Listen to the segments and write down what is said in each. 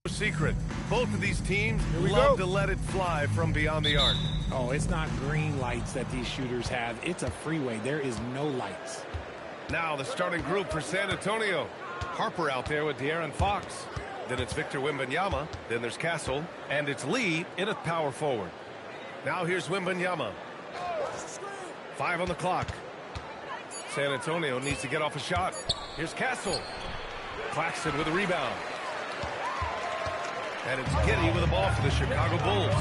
Secret. Both of these teams love to let it fly from beyond the arc. Oh, it's not green lights that these shooters have. It's a freeway. There is no lights. Now the starting group for San Antonio. Harper out there with De'Aaron Fox. Then it's Victor Wembanyama. Then there's Castle. And it's Lee in a power forward. Now here's Wembanyama. 5 on the clock. San Antonio needs to get off a shot. Here's Castle. Claxton with a rebound. And it's Giddey with the ball for the Chicago Bulls.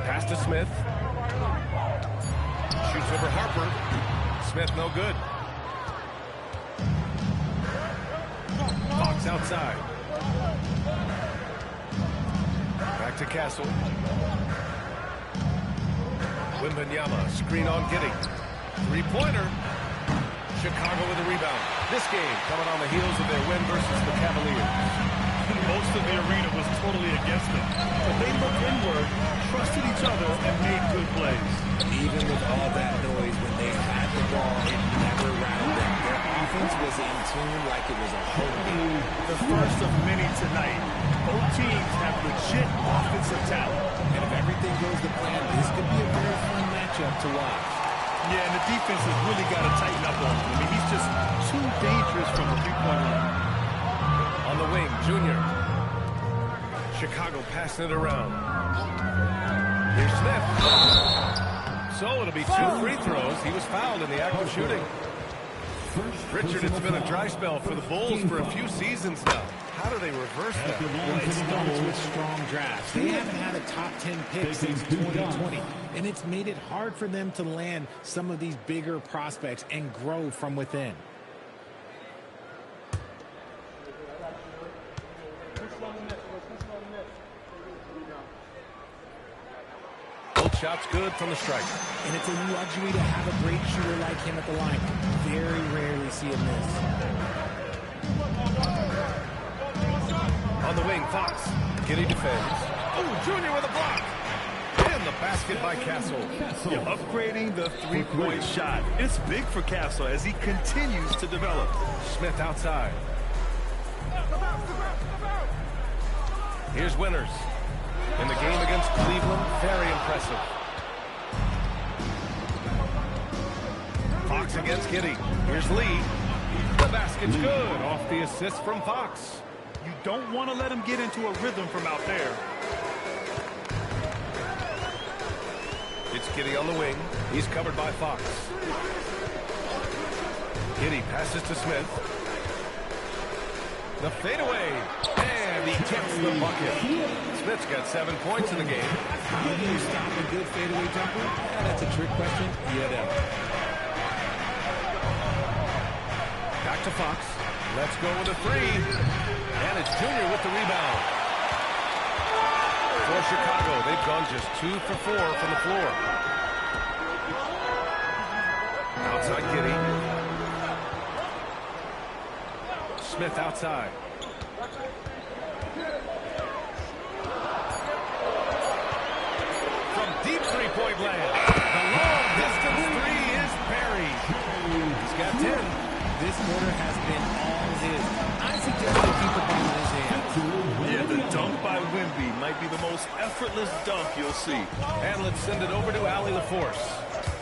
Pass to Smith. Shoots over Harper. Smith no good. Fox outside. Back to Castle. Wembanyama, screen on Giddey. Three-pointer. Chicago with a rebound. This game coming on the heels of their win versus the Cavaliers. Most of the arena was totally against them. But they looked inward, trusted each other, and made good plays. Even with all that noise, when they had the ball, it never rattled them. Their offense was in tune like it was a home game. The first of many tonight. Both teams have legit offensive talent. And if everything goes to plan, this could be a very fun matchup to watch. Yeah, and the defense has really got to tighten up on him. I mean, he's just too dangerous from the three-point line. On the wing, Junior. Chicago passing it around. Here's Smith. So it'll be 2 free throws. He was fouled in the act of shooting. Richard, it's been a dry spell for the Bulls for a few seasons now. How do they reverse that? Well, it starts with strong drafts. They haven't had a top 10 pick since 2020, and it's made it hard for them to land some of these bigger prospects and grow from within. Both shots good from the stripe. And it's a luxury to have a great shooter like him at the line. Very rarely see him miss. On the wing, Fox. Giddey defends. Oh, Junior with a block. And the basket by Castle. Yeah, upgrading the three-point shot. It's big for Castle as he continues to develop. Smith outside. Here's Winters. In the game against Cleveland, very impressive. Fox against Giddey. Here's Lee. The basket's good. Off the assist from Fox. You don't want to let him get into a rhythm from out there. It's Giddey on the wing. He's covered by Fox. Giddey passes to Smith. The fadeaway. And he gets the bucket. Smith's got 7 points in the game. How do you stop a good fadeaway jumper? Yeah, that's a trick question. Yeah, that. Back to Fox. Let's go with a three. And it's Junior with the rebound. For Chicago, they've gone just 2 for 4 from the floor. Outside Giddey. Smith outside. From deep three-point land. The long-distance three is buried. He's got 10. This quarter has been all his. I suggest they keep the ball in his hands. Yeah, the dunk by Wemby might be the most effortless dunk you'll see. And let's send it over to Allie LaForce.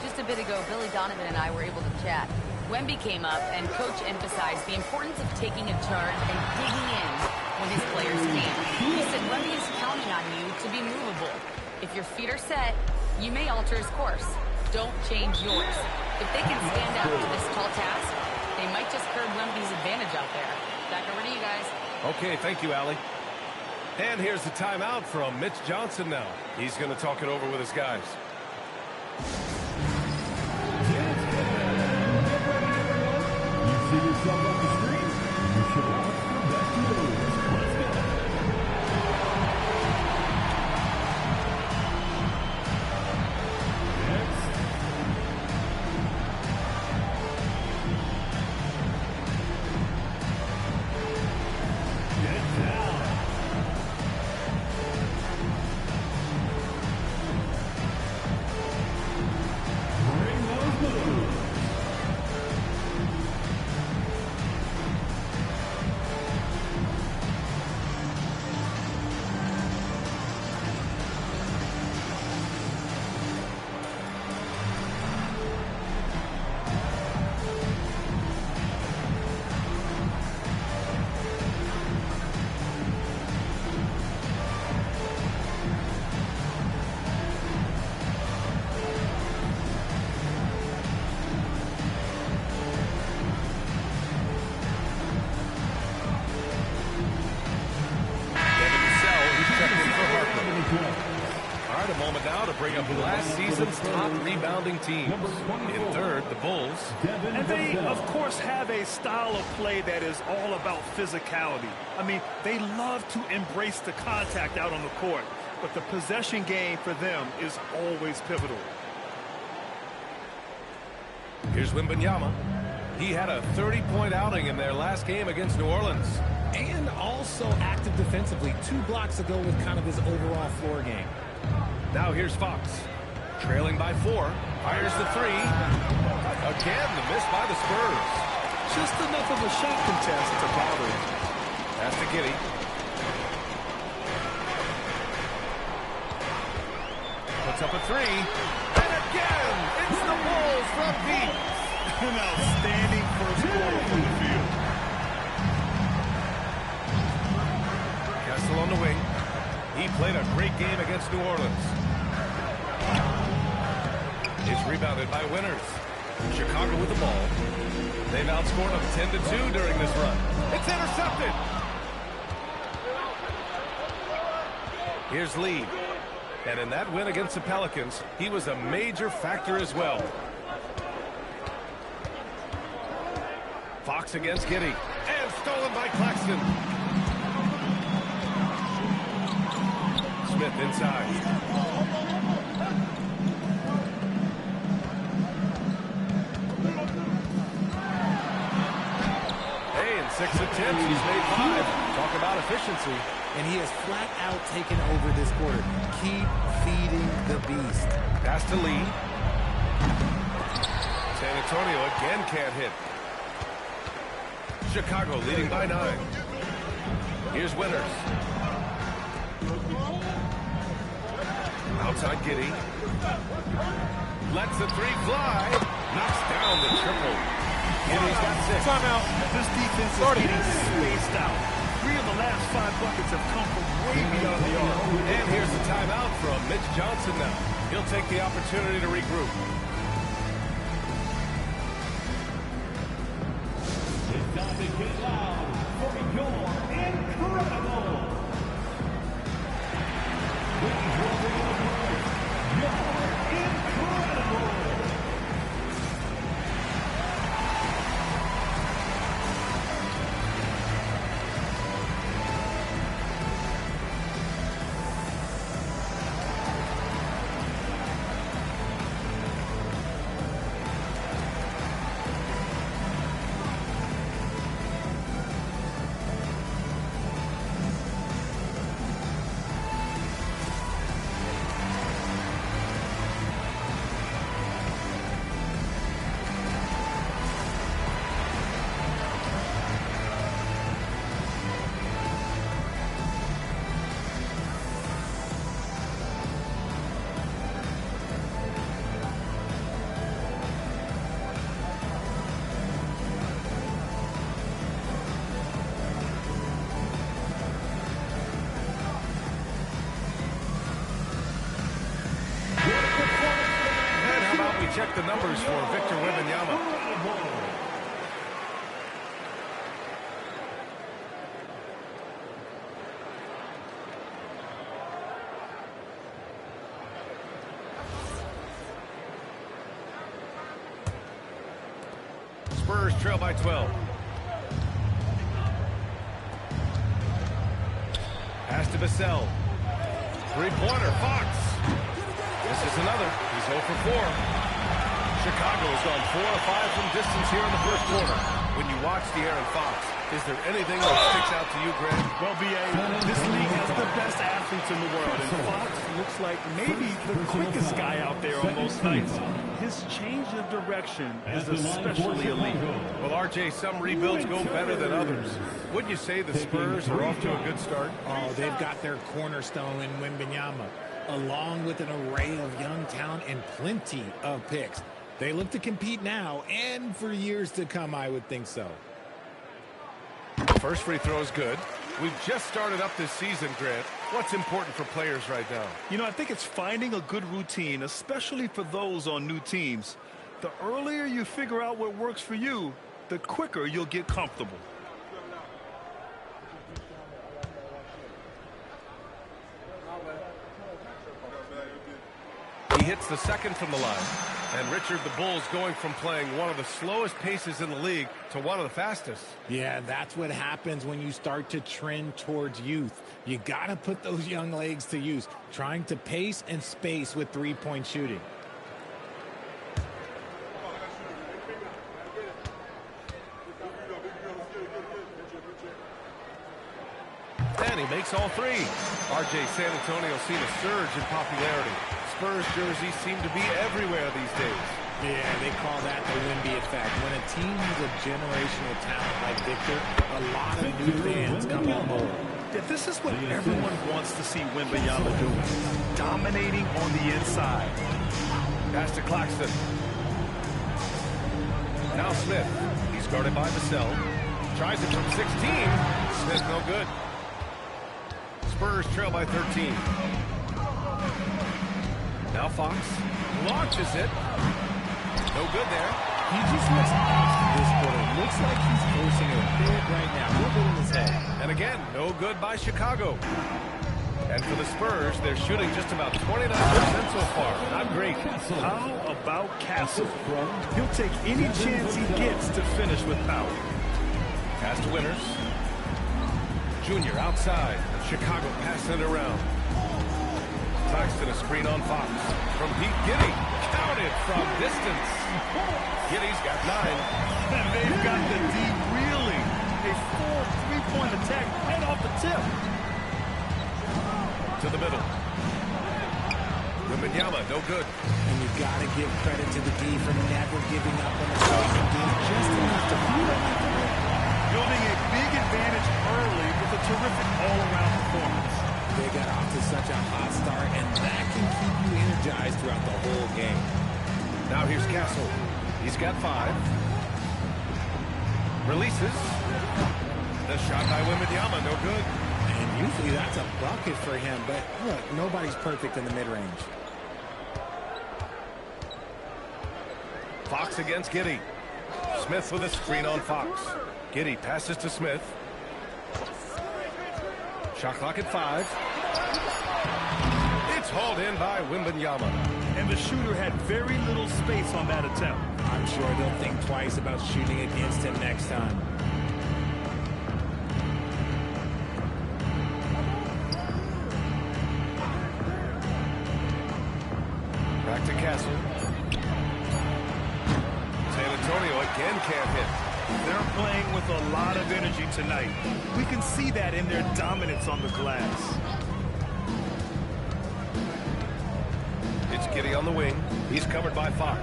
Just a bit ago, Billy Donovan and I were able to chat. Wemby came up, and Coach emphasized the importance of taking a charge and digging in when his players can. He said Wemby is counting on you to be movable. If your feet are set, you may alter his course. Don't change yours. If they can stand up to this tall task, they might just curb Wemby's advantage out there. Back over to you guys. Okay, thank you, Allie. And here's the timeout from Mitch Johnson now. He's going to talk it over with his guys. You see yourself on the screen. You should watch the best of those. Let's go. Next. Get down. season's top rebounding teams. In third, the Bulls. And they, of course, have a style of play that is all about physicality. I mean, they love to embrace the contact out on the court, but the possession game for them is always pivotal. Here's Wembanyama. He had a 30-point outing in their last game against New Orleans. And also active defensively 2 blocks ago with kind of his overall floor game. Now here's Fox. Trailing by 4. Fires the 3. Again, the miss by the Spurs. Just enough of a shot contest to bother him. Pass to Giddey. Puts up a 3. And again, it's the Bulls from deep. An outstanding first quarter from the field. Castle on the wing. He played a great game against New Orleans. It's rebounded by Winters. Chicago with the ball. They've outscored them 10-2 during this run. It's intercepted. Here's Lee. And in that win against the Pelicans, he was a major factor as well. Fox against Giddey. And stolen by Claxton. Smith inside. Hey, in 6 attempts, he's made 5. Talk about efficiency. And he has flat out taken over this quarter. Keep feeding the beast. Pass to Lee. San Antonio again can't hit. Chicago leading by 9. Here's Winters. Outside Giddey. Lets the 3 fly. Knocks down the triple. Giddey's got 6. Timeout. This defense is getting spaced out. 3 of the last 5 buckets have come from way beyond the arc. And here's the timeout from Mitch Johnson now. He'll take the opportunity to regroup. It's time to get loud for your incredible. Ladies and gentlemen, your incredible. Check the numbers for Victor Wembanyama. Spurs trail by 12. Pass to Vassell. 3-pointer, Fox. This is another. He's 0 for 4. Chicago has gone 4 of 5 from distance here in the first quarter. When you watch De'Aaron Fox, is there anything that sticks out to you, Grant? Well, B.A., this league has the best athletes in the world, and Fox looks like maybe the quickest guy out there on most nights. His change of direction is especially elite. Well, RJ, some rebuilds go better than others. Wouldn't you say the Spurs are off to a good start? Oh, they've got their cornerstone in Wembanyama, along with an array of young talent and plenty of picks. They look to compete now and for years to come, I would think so. First free throw is good. We've just started up this season, Grant. What's important for players right now? You know, I think it's finding a good routine, especially for those on new teams. The earlier you figure out what works for you, the quicker you'll get comfortable. He hits the the second from the line. And Richard, the Bulls going from playing one of the slowest paces in the league to one of the fastest. Yeah, that's what happens when you start to trend towards youth. You got to put those young legs to use, trying to pace and space with three-point shooting. And he makes all three. RJ, San Antonio seen a surge in popularity. Spurs jerseys seem to be everywhere these days. Yeah, they call that the Wemby effect. When a team has a generational talent like Victor, a lot of new fans come on board. Yeah, this is what everyone wants to see Wembanyama do. Dominating on the inside. Pass to Claxton. Now Smith. He's guarded by Vassell. Tries it from 16. Smith no good. Spurs trail by 13. Now Fox launches it. No good there. He just looks off this quarter. Looks like he's forcing it a bit right now. A little bit in his head. And again, no good by Chicago. And for the Spurs, they're shooting just about 29% so far. Not great. How about Castle? He'll take any chance he gets to finish with power. Pass to Winters. Junior outside. Chicago passing it around. Claxton a screen on Fox. From Pete Giddey. Counted from distance. Giddey's got 9. And they've got the D reeling. A full three-point attack right off the tip. To the middle. Wembanyama, no good. And you've got to give credit to the D for never giving up on the spacing game. Just enough to beat them at the rim. Building a big advantage early with a terrific all-around performance. They got off to such a hot start, and that can keep you energized throughout the whole game. Now here's Castle. He's got 5. Releases. The shot by Wembanyama, no good. And usually that's a bucket for him, but look, nobody's perfect in the mid-range. Fox against Giddey. Smith with a screen on Fox. Giddey passes to Smith. Shot clock at 5. It's hauled in by Wembanyama. And the shooter had very little space on that attempt. I'm sure they'll think twice about shooting against him next time. Back to Castle. San Antonio again can't hit. They're playing with a lot of energy tonight. We can see that in their dominance on the glass. It's Giddey on the wing. He's covered by Fox.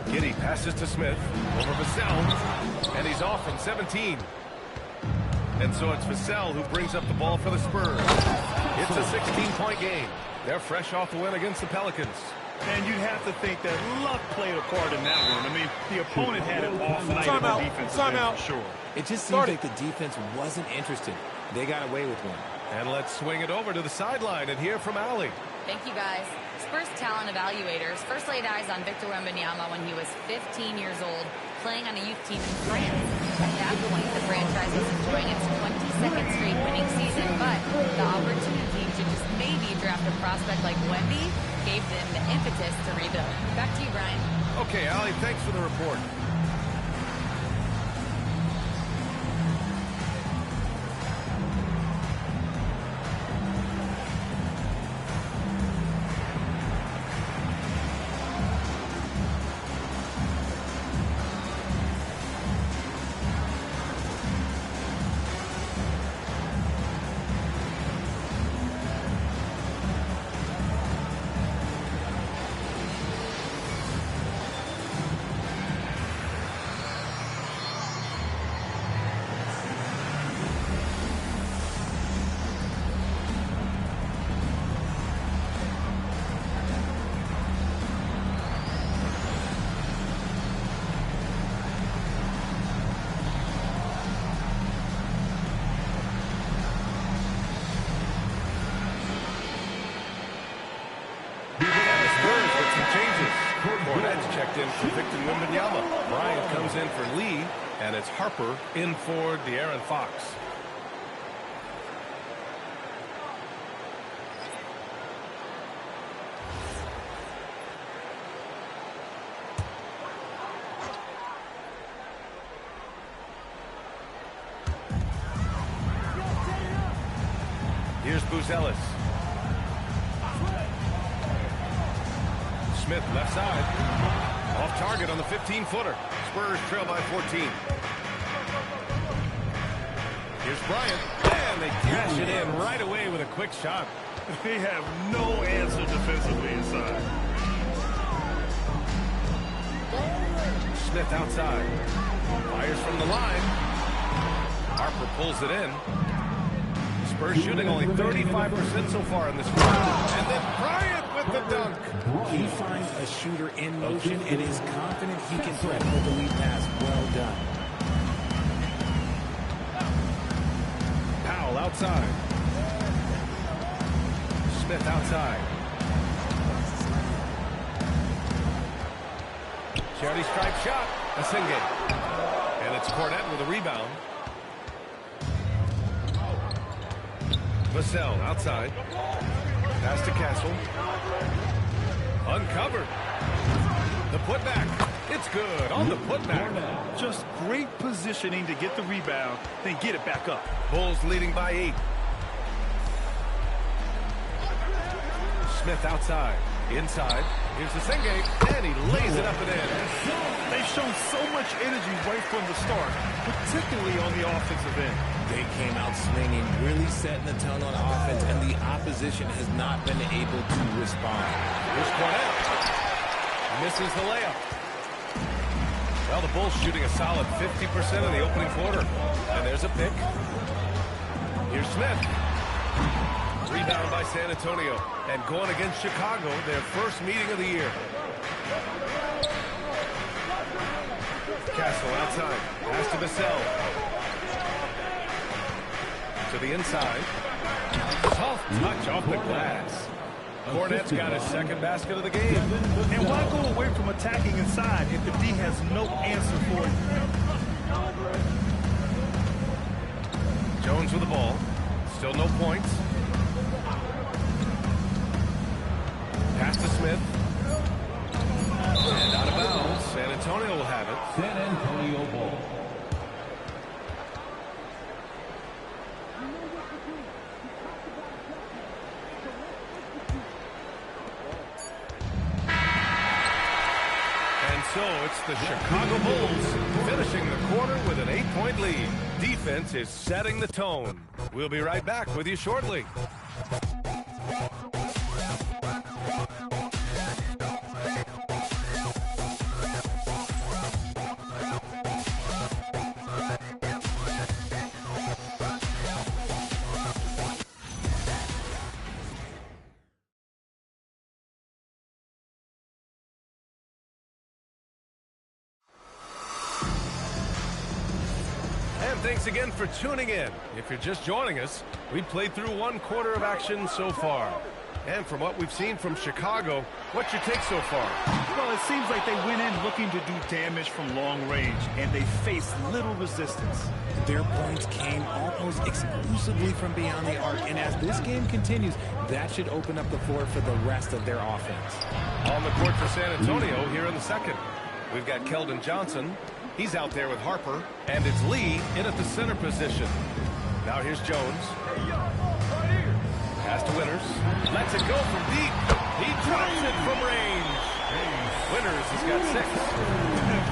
Giddey passes to Smith. Over Vassell. And he's off from 17. And so it's Vassell who brings up the ball for the Spurs. It's a 16-point game. They're fresh off the win against the Pelicans. And you'd have to think that luck played a part in that one. I mean, the opponent had an off night on the defensive end for sure. It just seems like the defense wasn't interested. They got away with one. And let's swing it over to the sideline and hear from Allie. Thank you, guys. Spurs talent evaluators first laid eyes on Victor Wembanyama when he was 15 years old, playing on a youth team in France. At that point, the franchise was enjoying its 22nd straight winning season, but the opportunity to just maybe draft a prospect like Wemby gave them the impetus to rebuild. Back to you, Brian. Okay, Allie, thanks for the report. Cornette's checked in for Victor Wembanyama. Bryant comes in for Lee, and it's Harper in for De'Aaron Fox. Buzelis. Smith left side. Off target on the 15-footer. Spurs trail by 14. Here's Bryant. And they cash it in right away with a quick shot. They have no answer defensively inside. Smith outside. Fires from the line. Harper pulls it in. Spurs shooting only 35% so far in this round. And then Bryant with the dunk. He finds a shooter in motion and is confident he can threaten with the lead pass. Well done. Powell outside. Smith outside. Charity stripe shot. Asenge. And it's Cornette with a rebound. Vassell outside. Pass to Castle. Uncovered. The putback. It's good on the putback. Just great positioning to get the rebound, then get it back up. Bulls leading by 8. Smith outside. Inside. Here's Asenge. And he lays it up and in. They've shown so much energy right from the start, particularly on the offensive end. They came out swinging, really setting the tone on offense, and the opposition has not been able to respond. Here's Cornette. Misses the layup. Well, the Bulls shooting a solid 50% in the opening quarter. And there's a pick. Here's Smith. Rebound by San Antonio. And going against Chicago, their first meeting of the year. Castle outside. Pass to Vassell. To the inside. Tough touch off the glass. Cornette's got his second basket of the game. And why go away from attacking inside if the D has no answer for it? Jones with the ball. Still no points. Pass to Smith. And out of bounds. San Antonio will have it. San Antonio ball. So it's the Chicago Bulls finishing the quarter with an 8-point lead. Defense is setting the tone. We'll be right back with you shortly. Thanks again for tuning in. If you're just joining us, we've played through one quarter of action so far. And from what we've seen from Chicago, what's your take so far? Well, it seems like they went in looking to do damage from long range, and they faced little resistance. Their points came almost exclusively from beyond the arc, and as this game continues, that should open up the floor for the rest of their offense. On the court for San Antonio here in the second. We've got Keldon Johnson. He's out there with Harper, and it's Lee in at the center position. Now here's Jones. Pass to Winters. Lets it go from deep. He drops it from range. Winters has got 6.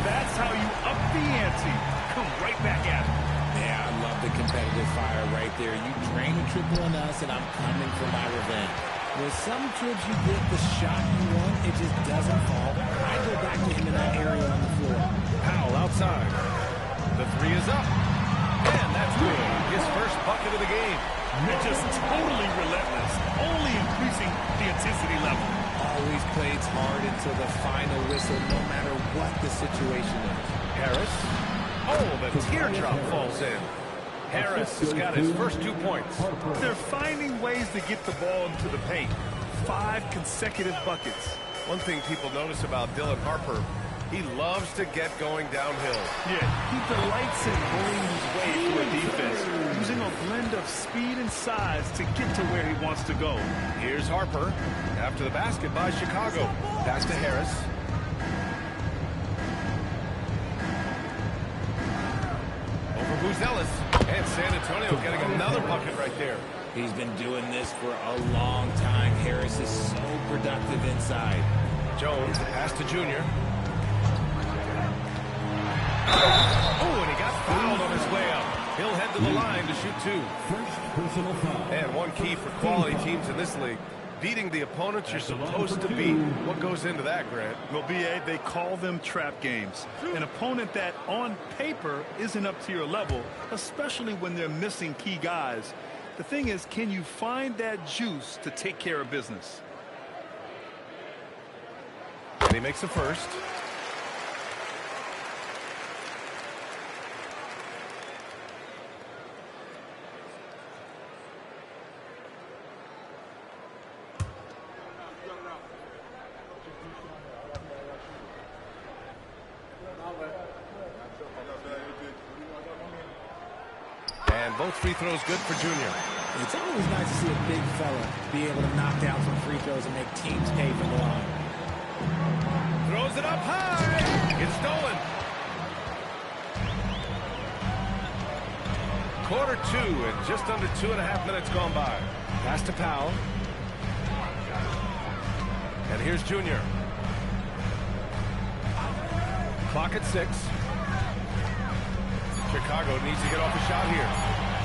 That's how you up the ante. Come right back at it. Yeah, I love the competitive fire right there. You drain a triple on us, and I'm coming for my revenge. With some trips you get the shot you want, it just doesn't fall. I go back to him in that area on the floor. Powell outside. The 3 is up. And that's good. His first bucket of the game. They're just totally relentless, only increasing the intensity level. Always plays hard until the final whistle, no matter what the situation is. Harris. Oh, the teardrop falls in. Harris has got his first 2 points. They're finding ways to get the ball into the paint. 5 consecutive buckets. One thing people notice about Dylan Harper, he loves to get going downhill. Yeah, he delights in bullying his way through a defense, using a blend of speed and size to get to where he wants to go. Here's Harper after the basket by Chicago. Pass to Harris. Over Buzelis. And San Antonio getting another bucket right there. He's been doing this for a long time. Harris is so productive inside. Jones pass to Junior. Oh, and he got fouled on his way up. He'll head to the line to shoot 2. First personal foul. And one key for quality teams in this league, beating the opponents you're supposed to beat. What goes into that, Grant? Well, B.A., they call them trap games. An opponent that, on paper, isn't up to your level, especially when they're missing key guys. The thing is, can you find that juice to take care of business? And he makes the first. And both free throws good for Junior. It's always nice to see a big fella be able to knock down some free throws and make teams pay for the line. Throws it up high. It's stolen. Quarter 2 and just under 2.5 minutes gone by. Pass to Powell. And here's Junior. Clock at 6. Chicago needs to get off a shot here.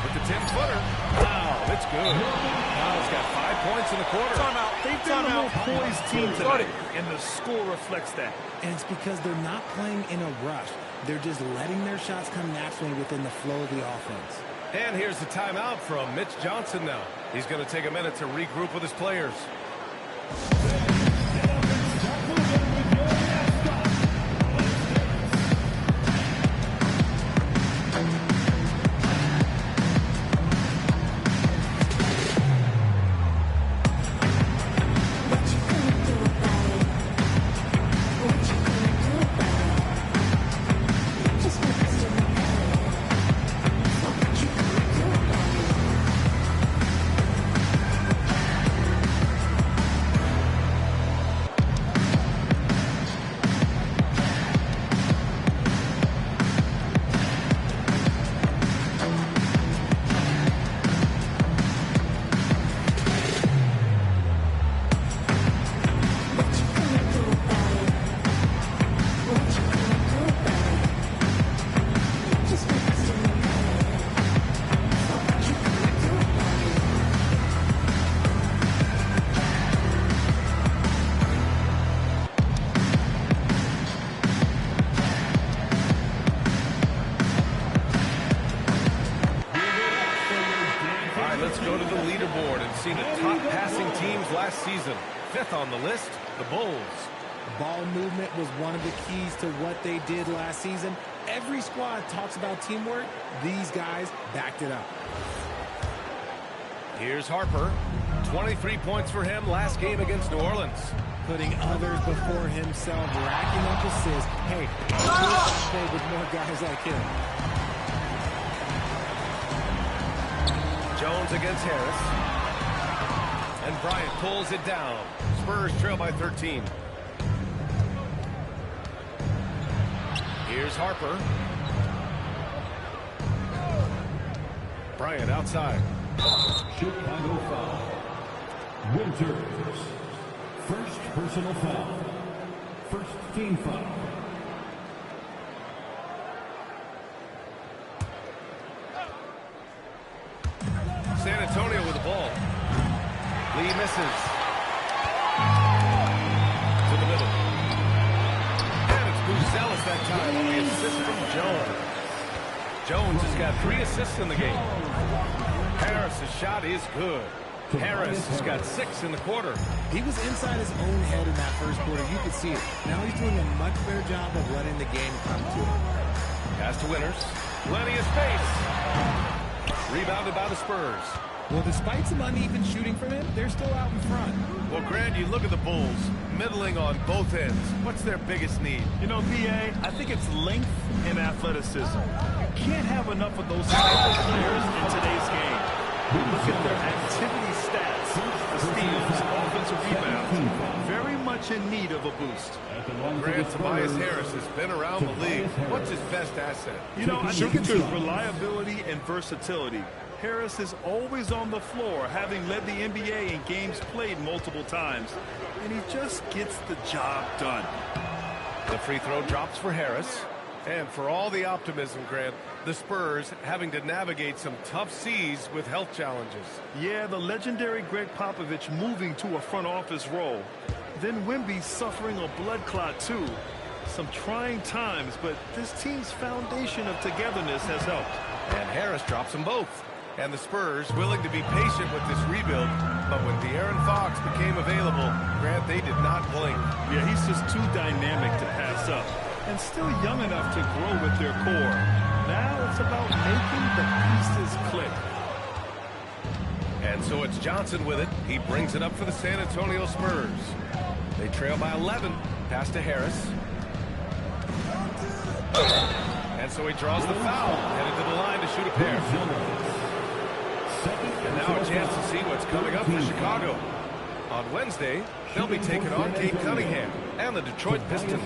With the 10-footer. Wow, it's good. Powell's got 5 points in the quarter. They've been a more poised team tonight, and the score reflects that. And it's because they're not playing in a rush. They're just letting their shots come naturally within the flow of the offense. And here's the timeout from Mitch Johnson now. He's going to take a minute to regroup with his players. The top passing teams last season. 5th on the list, the Bulls. Ball movement was one of the keys to what they did last season. Every squad talks about teamwork. These guys backed it up. Here's Harper. 23 points for him last game against New Orleans. Putting others before himself, racking up assists. Hey, I wish I played with more guys like him. Jones against Harris. And Bryant pulls it down. Spurs trail by 13. Here's Harper. Bryant outside. Chicago foul. Winters. First personal foul. First team foul. San Antonio with the ball. Lee misses. To the middle. And it's Buzelis that time on the assist from Jones. Jones has got 3 assists in the game. Harris's shot is good. Harris has got 6 in the quarter. He was inside his own head in that first quarter. You could see it. Now he's doing a much better job of letting the game come to him. Pass to Winters. Plenty of space. Rebounded by the Spurs. Well, despite some uneven shooting from him, they're still out in front. Well, Grant, you look at the Bulls, middling on both ends. What's their biggest need? You know, B.A., I think it's length and athleticism. You can't have enough of those type of players in today's game. Look at their activity stats, the steals, offensive rebounds. Very much in need of a boost. Grant, Tobias Harris has been around the league. What's his best asset? You know, I think it's his reliability and versatility. Harris is always on the floor, having led the NBA in games played multiple times. And he just gets the job done. The free throw drops for Harris. And for all the optimism, Grant, the Spurs having to navigate some tough seas with health challenges. Yeah, the legendary Greg Popovich moving to a front office role. Then Wemby suffering a blood clot, too. Some trying times, but this team's foundation of togetherness has helped. And Harris drops them both. And the Spurs willing to be patient with this rebuild, but when De'Aaron Fox became available, Grant, they did not blink. Yeah, he's just too dynamic to pass up. And still young enough to grow with their core. Now it's about making the pieces click. And so it's Johnson with it. He brings it up for the San Antonio Spurs. They trail by 11. Pass to Harris. And so he draws the foul. Headed to the line to shoot a pair. And now a chance to see what's coming up for Chicago. On Wednesday, they'll be taking on Cade Cunningham and the Detroit Pistons.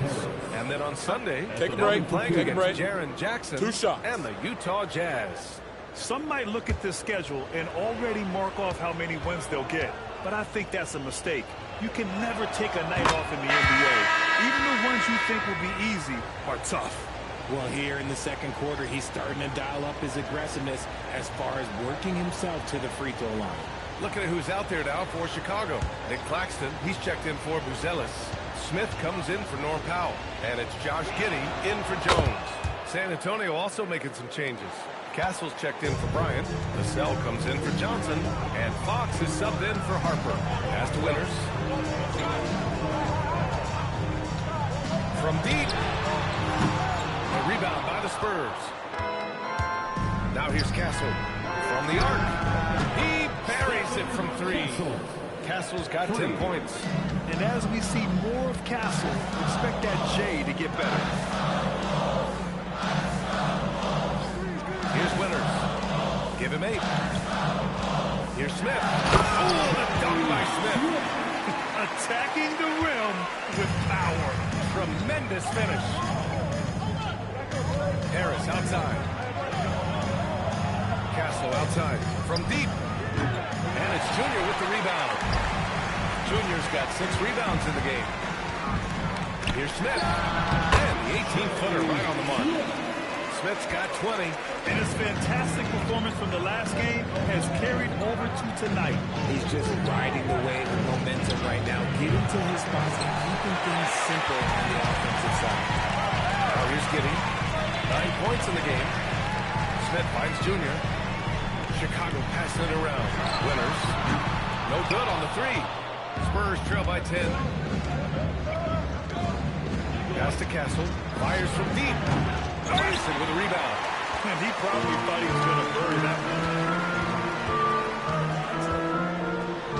And then on Sunday, they'll be playing against Jaren Jackson and the Utah Jazz. Some might look at this schedule and already mark off how many wins they'll get. But I think that's a mistake. You can never take a night off in the NBA. Even the ones you think will be easy are tough. Well, here in the second quarter, he's starting to dial up his aggressiveness as far as working himself to the free throw line. Looking at who's out there now for Chicago. Nick Claxton, he's checked in for Buzelis. Smith comes in for Norm Powell. And it's Josh Giddey in for Jones. San Antonio also making some changes. Castle's checked in for Bryant. Vassell comes in for Johnson. And Fox is subbed in for Harper. Pass to Winters. From deep. A rebound by the Spurs. Now here's Castle. From the arc. He buries it from three. Castle's got 10 points. And as we see more of Castle, expect that J to get better. Here's Winters. Give him 8. Here's Smith. Oh, the dunk by Smith. Attacking the rim with power. Tremendous finish. Harris outside. Castle outside. From deep. And it's Junior with the rebound. Junior's got 6 rebounds in the game. Here's Smith. And the 18-footer right on the mark. Smith's got 20. And his fantastic performance from the last game has carried over to tonight. He's just riding the wave of momentum right now, getting to his spots and keeping things simple on the offensive side. Now here's Giddey. 9 points in the game. Smith finds Junior. Chicago passing it around. Winters. No good on the 3. Spurs trail by 10. Pass to Castle. Fires from deep. Claxton with a rebound. And he probably thought he was going to bury that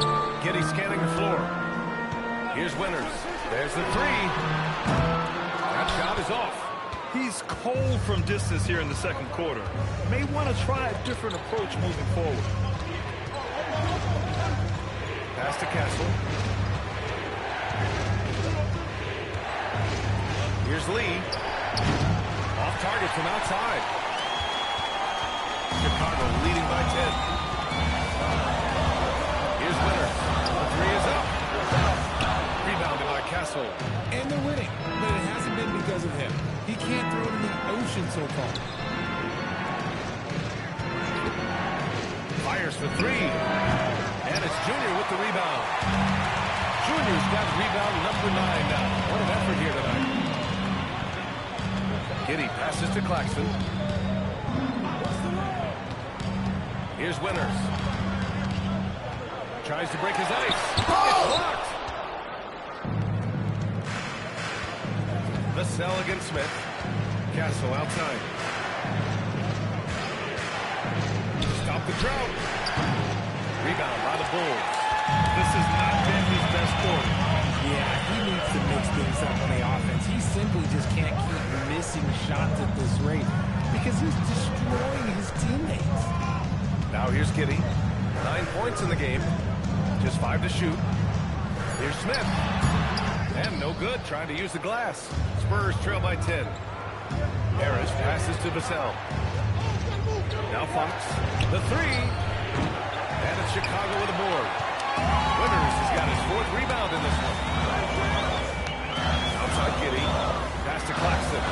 one. Giddey scanning the floor. Here's Winters. There's the 3. That shot is off. He's cold from distance here in the second quarter. May want to try a different approach moving forward. Pass to Castle. Here's Lee. Off target from outside. Chicago leading by 10. Here's Winters. The 3 is up. Rebounded by Castle. And they're winning, but it hasn't been because of him. He can't throw it in the ocean so far. Fires for 3. And it's Junior with the rebound. Junior's got rebound number 9 now. What an effort here tonight. Giddey passes to Claxton. Here's Winters. Tries to break his ice. It's blocked. Vassell against Smith. Castle outside. Stop the drought. Rebound by the Bulls. This has not been his best quarter. Yeah, he needs to mix things up on the offense. He simply just can't keep missing shots at this rate because he's destroying his teammates. Now here's Giddey. 9 points in the game. Just 5 to shoot. Here's Smith. And no good, trying to use the glass. Spurs trail by 10. Harris passes to Vassell. Now Fox, the three. And it's Chicago with a board. Winters has got his 4th rebound in this one. Outside Giddey. Pass to Claxton.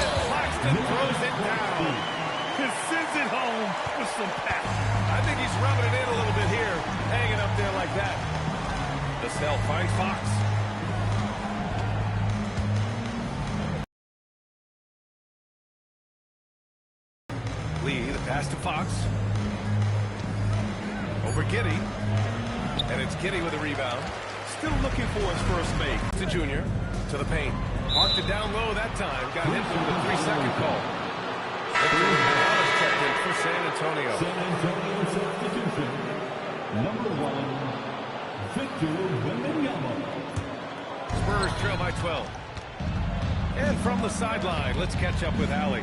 And Claxton throws it down. He sends it home with some pass. I think he's rubbing it in a little bit here. Hanging up there like that. Vassell finds Fox. Lee, the pass to Fox. Over Giddey. And it's Giddey with a rebound. Still looking for his first make. To Junior. To the paint. Marked it down low that time. Got hit with the 3-second call. Victor Wembanyama checked in for San Antonio. San Antonio substitution. Number 1, Victor Wembanyama. Spurs trail by 12. And from the sideline, let's catch up with Allie.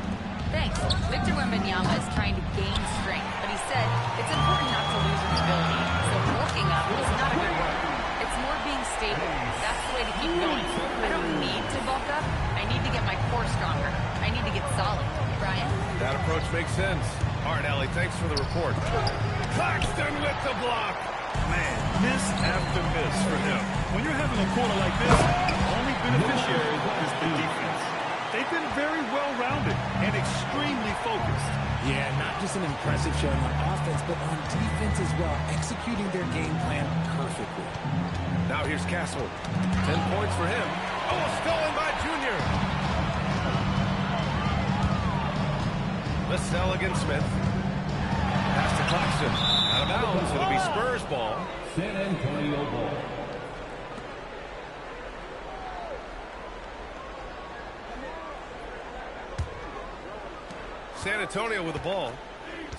Thanks. Victor Wembanyama is trying to gain strength, but he said it's important not to lose mobility. So bulking up is not a good word. It's more being stable. That's the way to keep going. I don't need to bulk up. I need to get my core stronger. I need to get solid. Brian? That approach makes sense. All right, Allie, thanks for the report. Claxton with the block. Man, miss after miss for him. When you're having a quarter like this, the only beneficiary is the defense. They've been very well-rounded and extremely focused. Yeah, not just an impressive showing on offense, but on defense as well, executing their game plan perfectly. Now here's Castle. 10 points for him. Oh, stolen by Junior. Vassell against Smith. Pass to Claxton. Out of bounds. It'll be Spurs ball. San Antonio ball. San Antonio with the ball.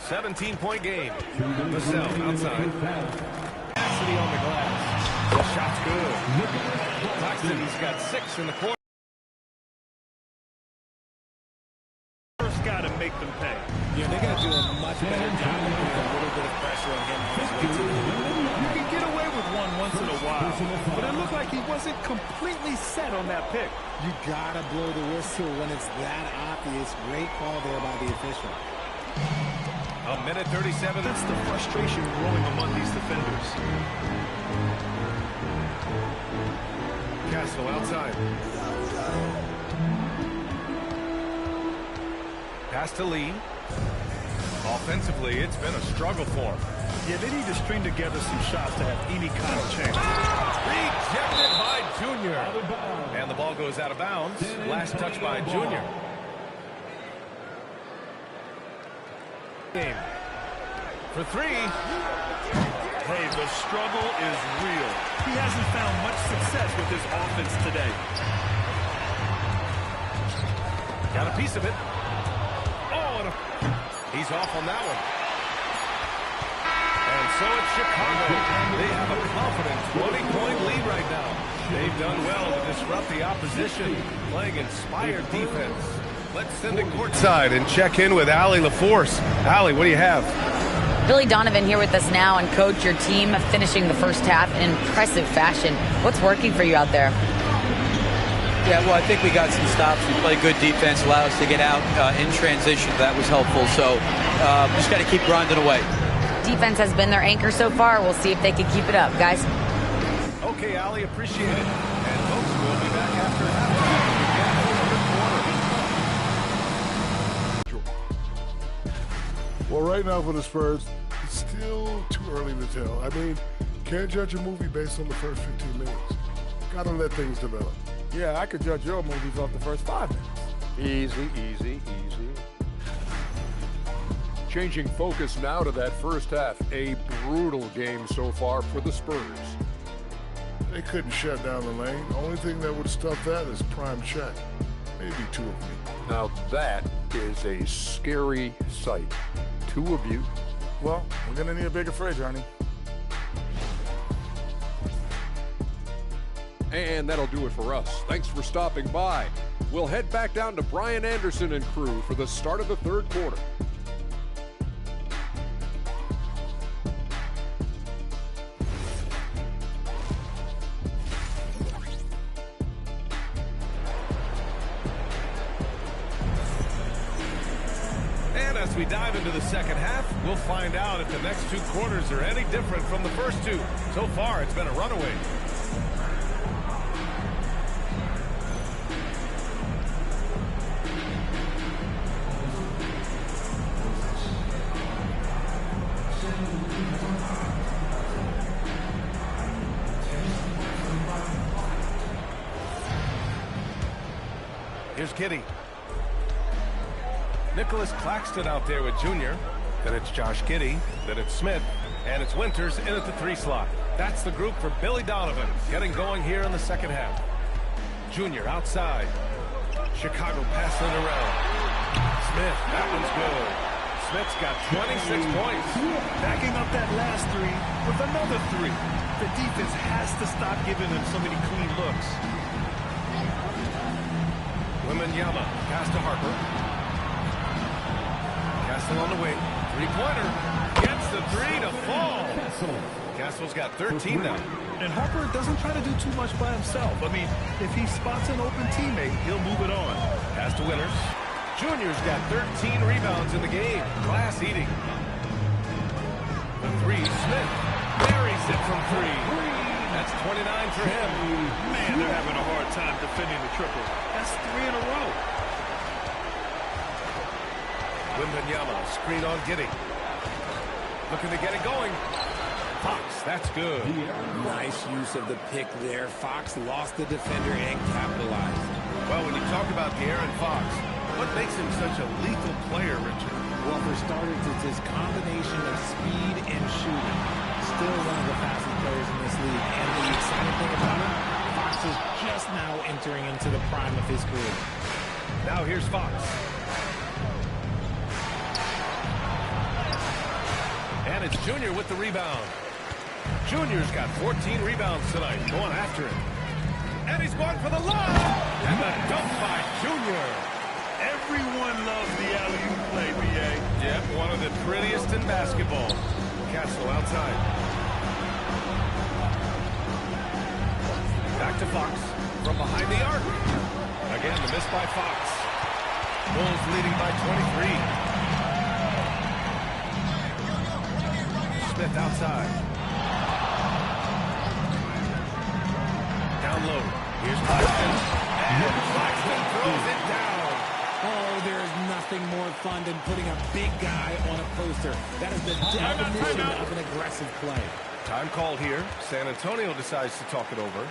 17-point game. Vassell outside. Cassidy on the glass. The shot's good. Claxton, he's got 6 in the quarter. First got to make them pay. Yeah, they're going to do a much better job of putting a little bit of pressure on him on his way to the rim. You can get away with one once in a while, but it looked like he wasn't completely set on that pick. You got to blow the whistle when it's that obvious. Great call there by the official. A minute 37. That's the frustration growing among these defenders. Castle outside. Pass to Lee. Offensively, it's been a struggle for him. Yeah, they need to string together some shots to have any kind of chance. Rejected by Junior. And the ball goes out of bounds. Last touch by Junior. Game. For 3. Hey, the struggle is real. He hasn't found much success with his offense today. Got a piece of it. Oh, and he's off on that one. And so it's Chicago. They have a confident 20-point lead right now. They've done well to disrupt the opposition, playing inspired defense. Let's send it courtside and check in with Allie LaForce. Allie, what do you have? Billy Donovan here with us now, and Coach, your team finishing the first half in impressive fashion. What's working for you out there? Yeah, well, I think we got some stops. We played good defense, allowed us to get out in transition. That was helpful. So just got to keep grinding away. Defense has been their anchor so far. We'll see if they can keep it up, guys. Okay, Allie, appreciate it. And folks, we'll be back after halftime. Well, right now for the Spurs, it's still too early to tell. I mean, can't judge a movie based on the first 15 minutes. Got to let things develop. Yeah, I could judge your movies off the first 5 minutes. Easy, easy, easy. Changing focus now to that first half. A brutal game so far for the Spurs. They couldn't shut down the lane. Only thing that would stop that is prime check. Maybe 2 of me. Now that is a scary sight. 2 of you. Well, we're going to need a bigger fridge, Ernie. And that'll do it for us. Thanks for stopping by. We'll head back down to Brian Anderson and crew for the start of the 3rd quarter. we dive into the second half, we'll find out if the next 2 quarters are any different from the first 2. So far, it's been a runaway. Here's Giddey. Nicholas Claxton out there with Junior. Then it's Josh Giddey. Then it's Smith. And it's Winters in at the 3 slot. That's the group for Billy Donovan getting going here in the second half. Junior outside. Chicago passing it around. Smith, that one's good. Smith's got 26 points. Backing up that last 3 with another 3. The defense has to stop giving them so many clean looks. Wembanyama pass to Harper. Castle on the wing. 3-pointer. Gets the 3 to fall. Castle's got 13 now. And Harper doesn't try to do too much by himself. I mean, if he spots an open teammate, he'll move it on. Pass to Winters. Junior's got 13 rebounds in the game. Glass eating. The 3, Smith. Buries it from 3. That's 29 for him. Man, they're having a hard time defending the triple. That's 3 in a row. Wembanyama, screen on Giddey. Looking to get it going. Fox, that's good. Nice use of the pick there. Fox lost the defender and capitalized. Well, when you talk about De'Aaron Fox, what makes him such a lethal player, Richard? Well, for starters, it's his combination of speed and shooting. Still one of the fastest players in this league. And the exciting thing about him, Fox is just now entering into the prime of his career. Now here's Fox. And it's Junior with the rebound. Junior's got 14 rebounds tonight, going after it. And he's going for the lob. And the dunk by Junior. Everyone loves the alley-oop play, B.A. Yep, one of the prettiest in basketball. Castle outside. Back to Fox from behind the arc. Again, the miss by Fox. Bulls leading by 23. Smith outside. Down low. Here's Claxton. And Claxton throws it down. Oh, there's nothing more fun than putting a big guy on a poster. That is the definition of an aggressive play. Time called here. San Antonio decides to talk it over.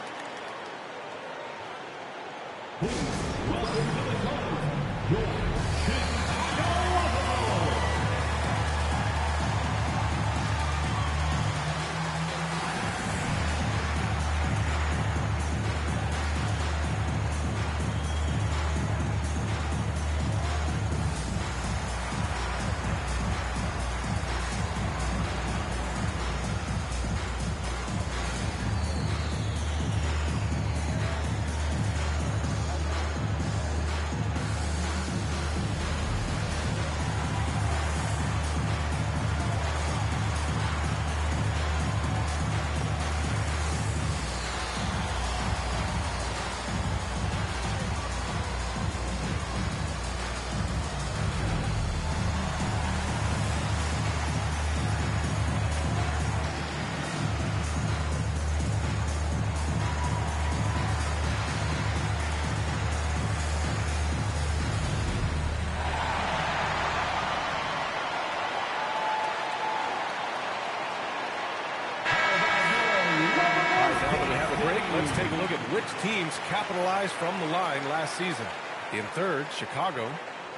Let's take a look at which teams capitalized from the line last season. In third, Chicago.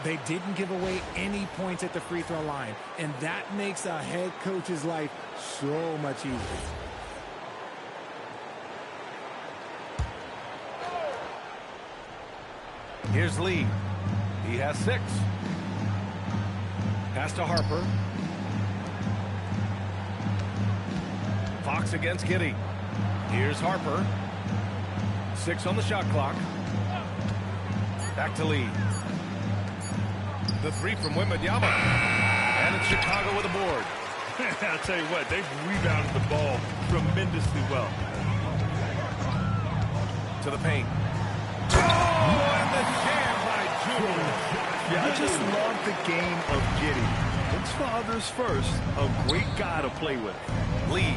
They didn't give away any points at the free throw line, and that makes a head coach's life so much easier. Here's Lee. He has 6. Pass to Harper. Fox against Giddey. Here's Harper. 6 on the shot clock. Back to Lee. The 3 from Wembanyama. And it's Chicago with a board. I'll tell you what, they've rebounded the ball tremendously well. To the paint. Oh, and the jam by Junior. Yeah, I just love the game of Giddey. It's for others first. A great guy to play with. Lee,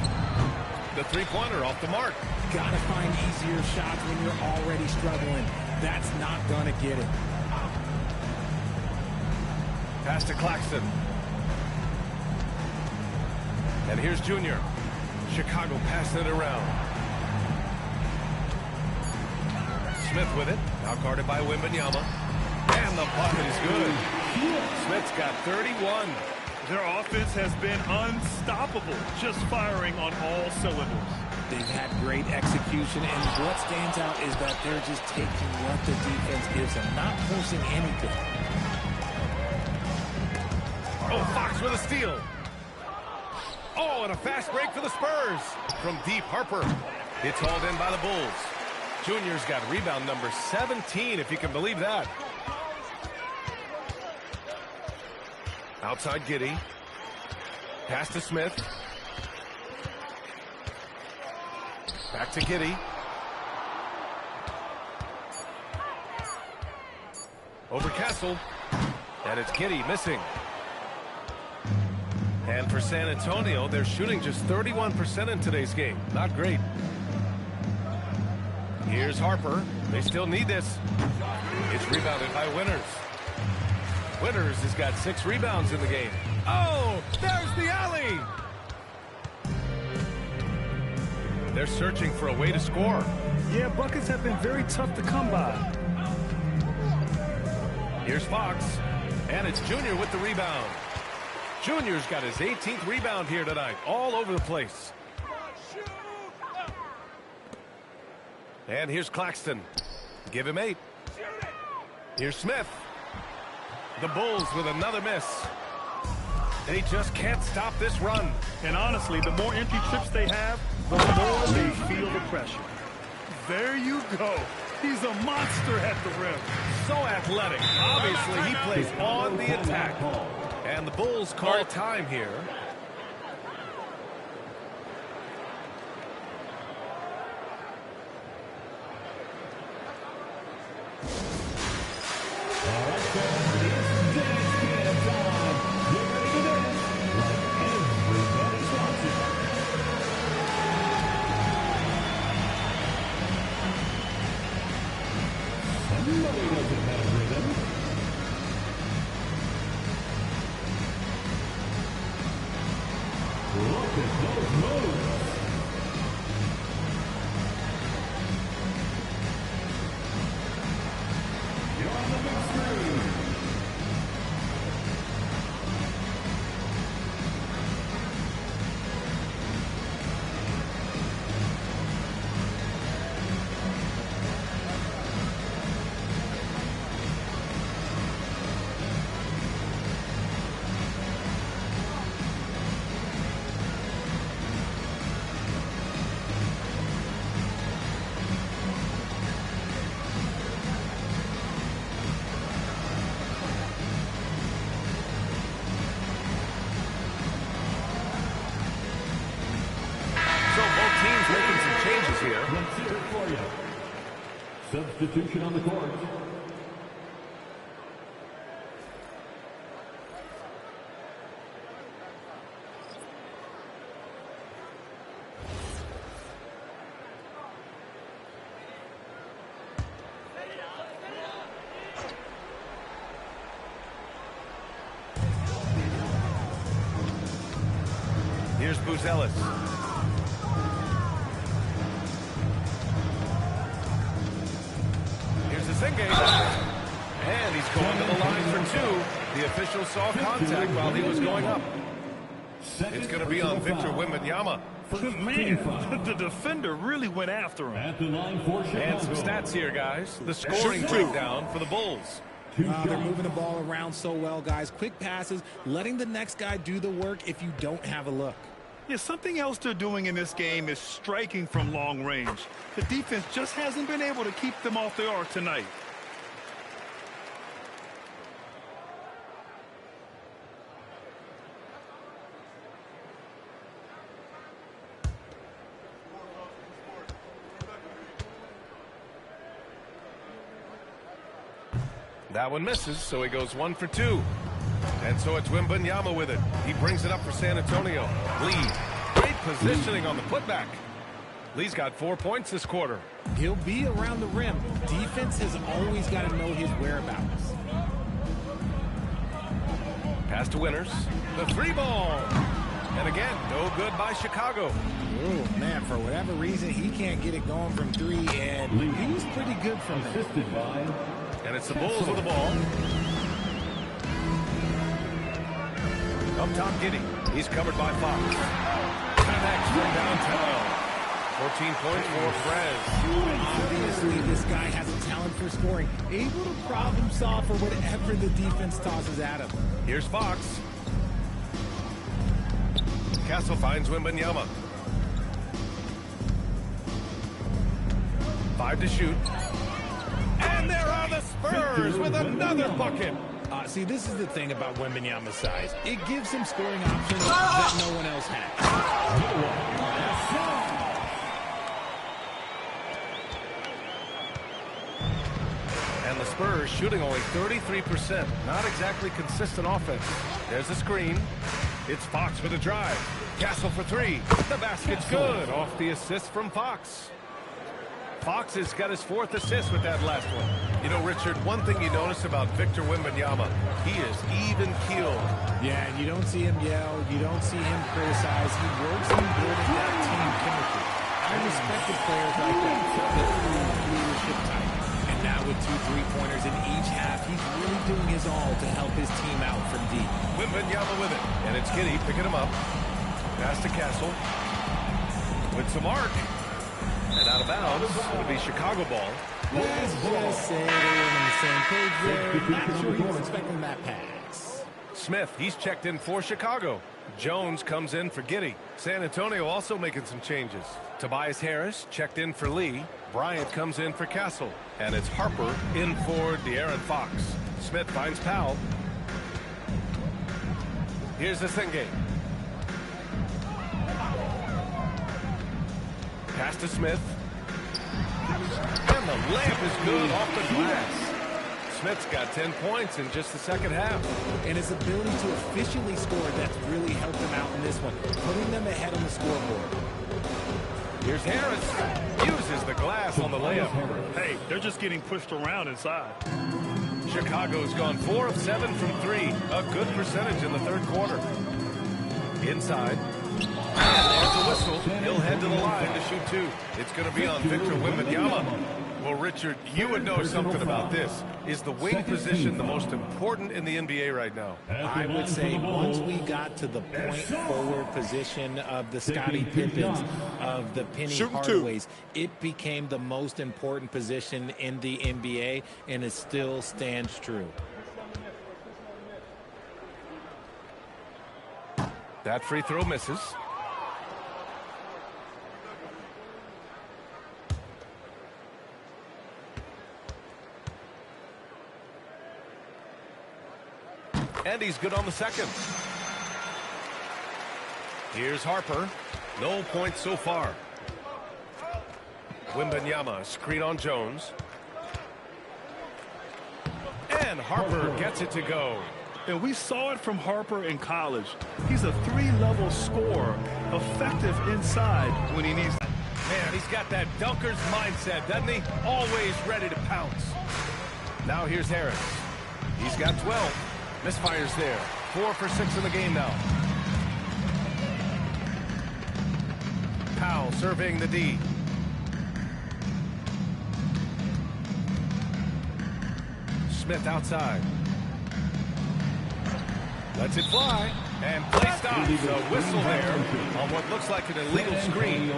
the three-pointer off the mark. Gotta find easier shots when you're already struggling. That's not gonna get it. Pass to Claxton. And here's Junior. Chicago passing it around. Smith with it. Now guarded by Wembanyama. And the bucket is good. Smith's got 31. Their offense has been unstoppable, just firing on all cylinders. They've had great execution, and what stands out is that they're just taking what the defense gives them, not forcing anything. Oh, Fox with a steal. Oh, and a fast break for the Spurs. From deep, Harper. It's hauled in by the Bulls. Junior's got rebound number 17, if you can believe that. Outside Giddey. Pass to Smith. Back to Giddey. Over Castle. And it's Giddey missing. And for San Antonio, they're shooting just 31% in today's game. Not great. Here's Harper. They still need this. It's rebounded by Winters. Winters has got 6 rebounds in the game. Oh, there's the alley. They're searching for a way to score. Yeah, buckets have been very tough to come by. Here's Fox. And it's Junior with the rebound. Junior's got his 18th rebound here tonight. All over the place. And here's Claxton. Give him 8. Here's Smith. The Bulls with another miss. They just can't stop this run. And honestly, the more empty trips they have, the more they feel the pressure. There you go. He's a monster at the rim. So athletic. Obviously, he plays on the attack. And the Bulls call time here. Substitution on the court. Here's Buzelis. And he's going to the line for 2. The official saw contact while he was going up. It's going to be on Victor Wembanyama. Man, the defender really went after him. At the line for Chicago. And some stats here, guys. The scoring breakdown for the Bulls. They're moving the ball around so well, guys. Quick passes, letting the next guy do the work if you don't have a look. Yeah, something else they're doing in this game is striking from long range. The defense just hasn't been able to keep them off the arc tonight. That one misses, so he goes 1 for 2. And so it's Wembanyama with it. He brings it up for San Antonio. Lee, great positioning on the putback. Lee's got 4 points this quarter. He'll be around the rim. Defense has always got to know his whereabouts. Pass to Winters. The 3-ball. And again, no good by Chicago. Oh, man, for whatever reason, he can't get it going from 3, and he's pretty good from there. And it's the Bulls with the ball. Up top, Giddey. He's covered by Fox. Connects from downtown. 14 points for Perez. Obviously, this guy has a talent for scoring. Able to problem solve for whatever the defense tosses at him. Here's Fox. Castle finds Wembanyama. 5 to shoot. And there are the Spurs with another bucket. See, this is the thing about Wembanyama's size. It gives him scoring options that no one else has. And the Spurs shooting only 33%. Not exactly consistent offense. There's a screen. It's Fox with a drive. Castle for 3. The basket's good. Off the assist from Fox. Fox has got his 4th assist with that last one. You know, Richard, one thing you notice about Victor Wembanyama, he is even-keeled. Yeah, and you don't see him yell. You don't see him criticize. He works in building that team chemistry. I respected players like that. The leadership type. And now with 2 3-pointers in each half, he's really doing his all to help his team out from deep. Wembanyama with it. And it's Giddey picking him up. Pass to Castle. With some arc. And out of bounds, it'll be Chicago ball. Let's just say they were on the same page there. Not sure he was expecting that pass. Smith, he's checked in for Chicago. Jones comes in for Giddey. San Antonio also making some changes. Tobias Harris checked in for Lee. Bryant comes in for Castle. And it's Harper in for De'Aaron Fox. Smith finds Powell. Here's the Senge. Pass to Smith. And the layup is good off the glass. Smith's got 10 points in just the second half. And his ability to efficiently score, that's really helped him out in this one, putting them ahead on the scoreboard. Here's Harris. Uses the glass on the layup. Hey, they're just getting pushed around inside. Chicago's gone 4 of 7 from 3. A good percentage in the third quarter. Inside. And there's a whistle. He'll head to the line to shoot 2. It's going to be on Victor Wembanyama. Well, Richard, you would know something about this. Is the wing position the most important in the NBA right now? I would say once we got to the point forward position of the Scottie Pippins, of the Penny Hardaways, it became the most important position in the NBA, and it still stands true. That free throw misses. And he's good on the second. Here's Harper. No points so far. Wembanyama, screen on Jones. And Harper gets it to go. And we saw it from Harper in college. He's a 3-level scorer, effective inside when he needs. Man, he's got that dunker's mindset, doesn't he? Always ready to pounce. Now here's Harris. He's got 12. Misfires there. 4 for 6 in the game now. Powell surveying the D. Smith outside. Lets it fly. And play stops. A whistle there on what looks like an illegal screen.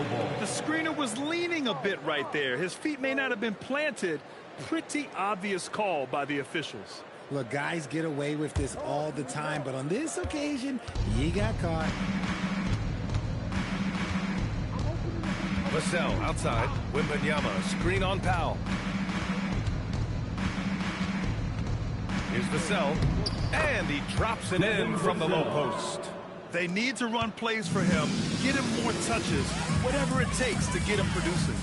The screener was leaning a bit right there. His feet may not have been planted. Pretty obvious call by the officials. Look, guys get away with this all the time, but on this occasion, he got caught. Vassell outside. Wembanyama, screen on Powell. Here's Vassell. And he drops it in from the low post. They need to run plays for him, get him more touches, whatever it takes to get him producing.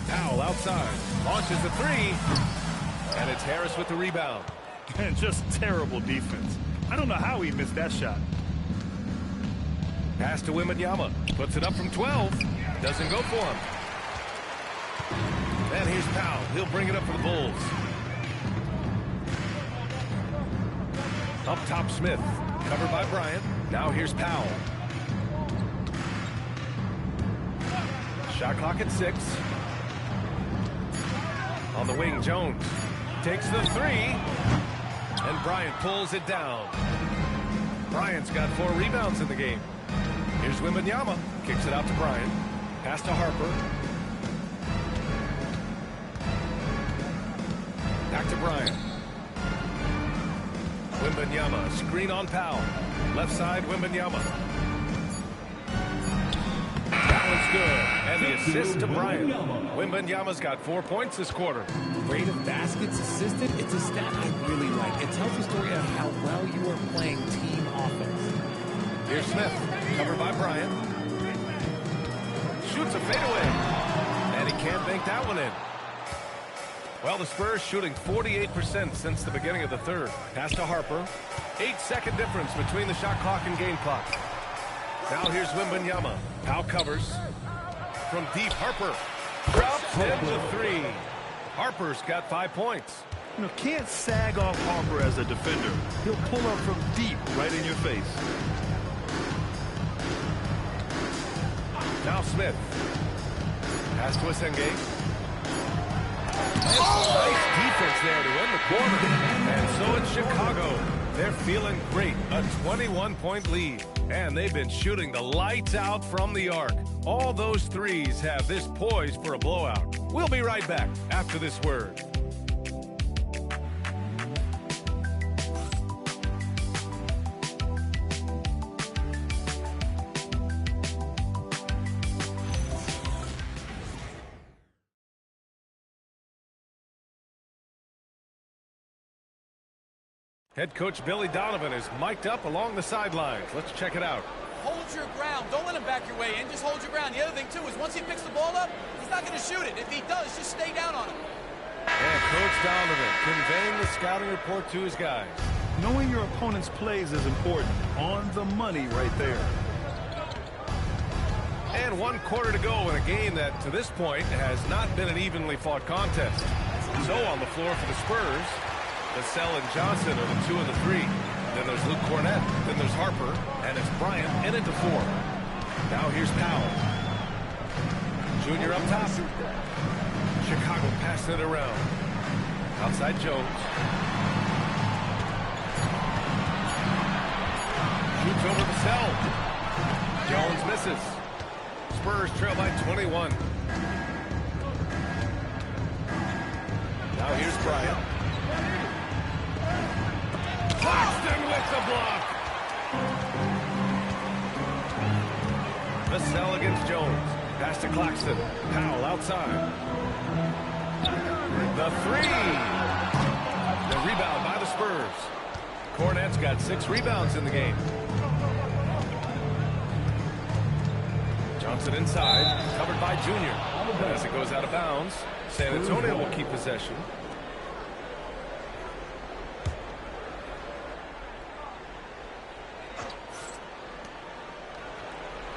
Powell outside. Launches a 3. And it's Harris with the rebound. And just terrible defense. I don't know how he missed that shot. Pass to Wembanyama. Puts it up from 12. Doesn't go for him. And here's Powell. He'll bring it up for the Bulls. Up top, Smith. Covered by Bryant. Now here's Powell. Shot clock at 6. On the wing, Jones takes the 3. And Bryant pulls it down. Bryant's got 4 rebounds in the game. Here's Wembanyama. Kicks it out to Bryant. Pass to Harper. Back to Bryant. Wembanyama. Screen on Powell. Left side, Wembanyama. That one's good. And the assist to Bryant. Wembanyama's got 4 points this quarter. Rate of baskets assisted, it's a stat I really like. It tells the story of how well you are playing team offense. Here's Smith, covered by Bryant. Shoots a fadeaway. And he can't bank that one in. Well, the Spurs shooting 48% since the beginning of the third. Pass to Harper. 8-second difference between the shot clock and game clock. Now here's Wembanyama. Powell covers. From deep, Harper drops in the 3. Harper's got 5 points. You know, can't sag off Harper as a defender. He'll pull up from deep right in your face. Now Smith. Pass to Asenge. Nice defense there to end the quarter. And so it's Chicago. They're feeling great. A 21-point lead. And they've been shooting the lights out from the arc. All those threes have this poised for a blowout. We'll be right back after this word. Head coach Billy Donovan is mic'd up along the sidelines. Let's check it out. Hold your ground. Don't let him back your way in. Just hold your ground. The other thing, too, is once he picks the ball up, he's not going to shoot it. If he does, just stay down on him. And Coach Donovan conveying the scouting report to his guys. Knowing your opponent's plays is important. On the money right there. And 1 quarter to go in a game that, to this point, has not been an evenly fought contest. So on the floor for the Spurs, Vassell and Johnson are the 2 and the 3. Then there's Luke Cornett. Then there's Harper. And it's Bryant in at the 4. Now here's Powell. Junior up top. Chicago passing it around. Outside Jones. Shoots over Vassell. Jones misses. Spurs trail by 21. Now here's Bryant. Claxton with the block. Vassell against Jones. Pass to Claxton. Powell outside. The 3. The rebound by the Spurs. Cornett's got 6 rebounds in the game. Johnson inside. Covered by Junior. As it goes out of bounds, San Antonio will keep possession.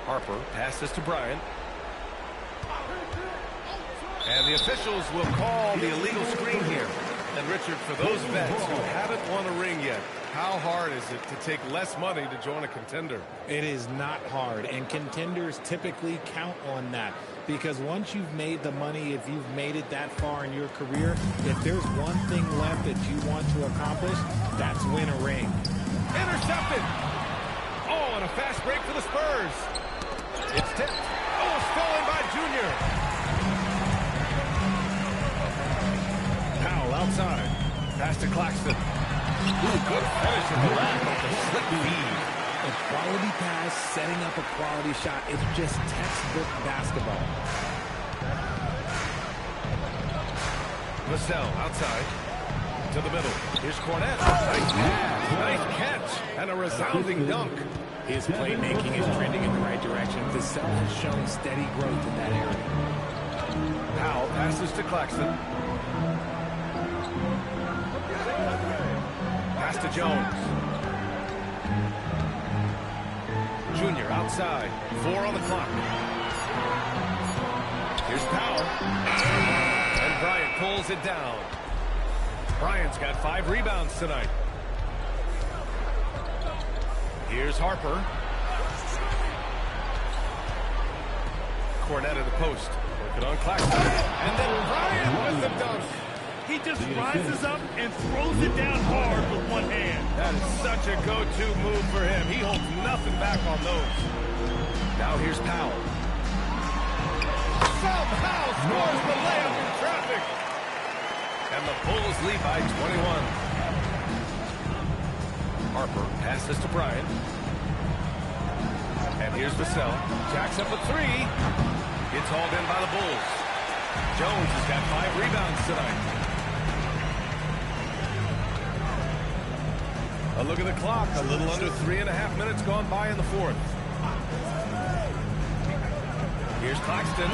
Harper passes to Bryant. And the officials will call the illegal screen here. And Richard, for those vets who haven't won a ring yet, how hard is it to take less money to join a contender? It is not hard, and contenders typically count on that. Because once you've made the money, if you've made it that far in your career, if there's one thing left that you want to accomplish, that's win a ring. Intercepted! Oh, and a fast break for the Spurs. It's tipped. Oh, stolen by Junior. Powell outside. Pass to Claxton. Ooh, good finish in the left off the slick feed. A quality pass, setting up a quality shot. It's just textbook basketball. Vassell outside. To the middle. Here's Cornett. Nice pass. Nice catch. And a resounding dunk. His playmaking is trending in the right direction. Vassell has shown steady growth in that area. Powell passes to Claxton. Pass to Jones. Junior outside. 4 on the clock. Here's Powell. And Bryant pulls it down. Bryant's got 5 rebounds tonight. Here's Harper. Cornette at the post. Working on Claxton. And then Bryant with the dunk. He just rises up and throws it down hard with one hand. That is such a go-to move for him. He holds nothing back on those. Now here's Powell. Somehow scores the layup in traffic. And the Bulls lead by 21. Harper passes to Bryant. And here's Vassell. Jacks up a 3. Gets hauled in by the Bulls. Jones has got 5 rebounds tonight. A look at the clock. A little under 3.5 minutes gone by in the 4th. Here's Claxton.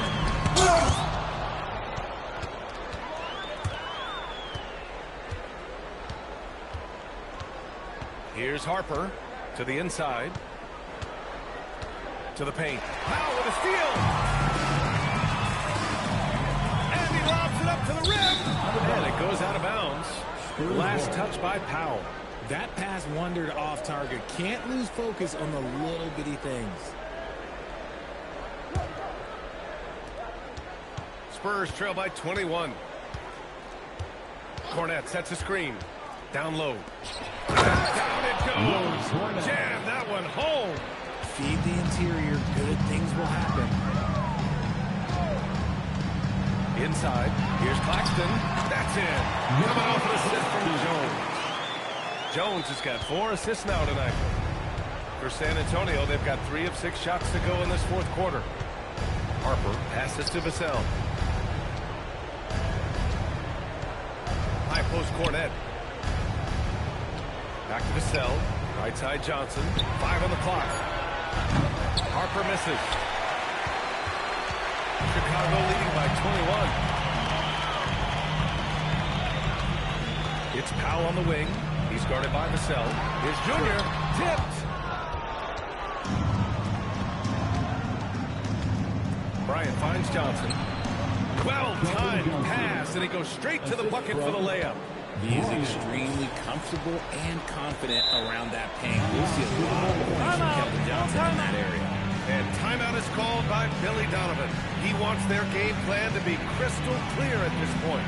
Here's Harper to the inside. To the paint. Powell with a steal. And he lobs it up to the rim. And it goes out of bounds. Last touch by Powell. That pass wandered off target. Can't lose focus on the little bitty things. Spurs trail by 21. Cornette sets a screen. Down low. Down it goes. Jam that one home. Feed the interior. Good things will happen. Inside. Here's Claxton. That's it. Coming off an assist from Jones. Jones has got 4 assists now tonight. For San Antonio, they've got 3 of 6 shots to go in this 4th quarter. Harper passes to Vassell. High post Cornette. Back to Vassell. Right side Johnson. 5 on the clock. Harper misses. Chicago leading by 21. It's Powell on the wing. He's guarded by Vassell. Here's Junior. Tipped. Bryant finds Johnson. Well-timed pass, and he goes straight to the bucket for the layup. He is extremely comfortable and confident around that paint. We'll see a lot of points from Keldon Johnson in that area. And timeout is called by Billy Donovan. He wants their game plan to be crystal clear at this point.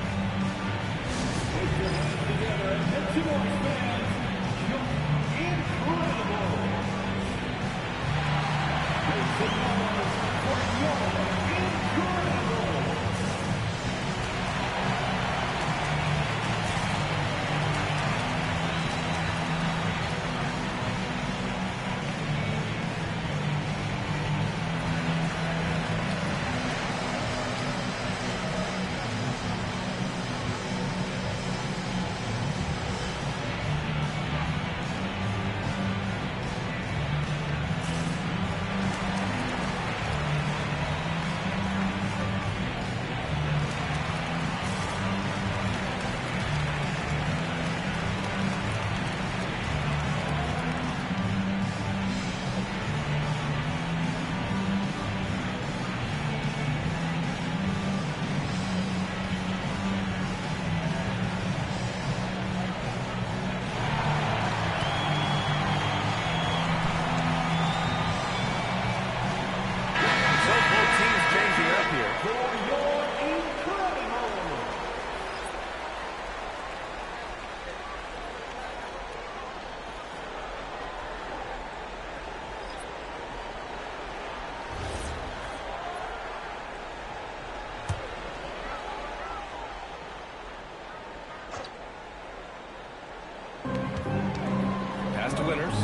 To Winners.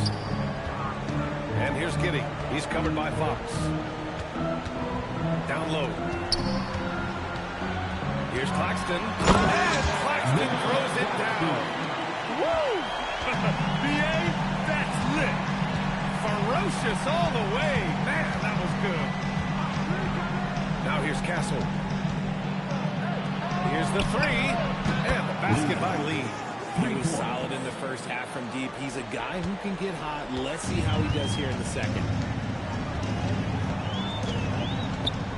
And here's Giddey. He's covered by Fox. Down low. Here's Claxton. And Claxton throws it down. Woo! B.A., that's lit. Ferocious all the way. Man, that was good. Now here's Castle. Here's the three. And the basket by Lee. He was solid in the first half from deep. He's a guy who can get hot. Let's see how he does here in the second.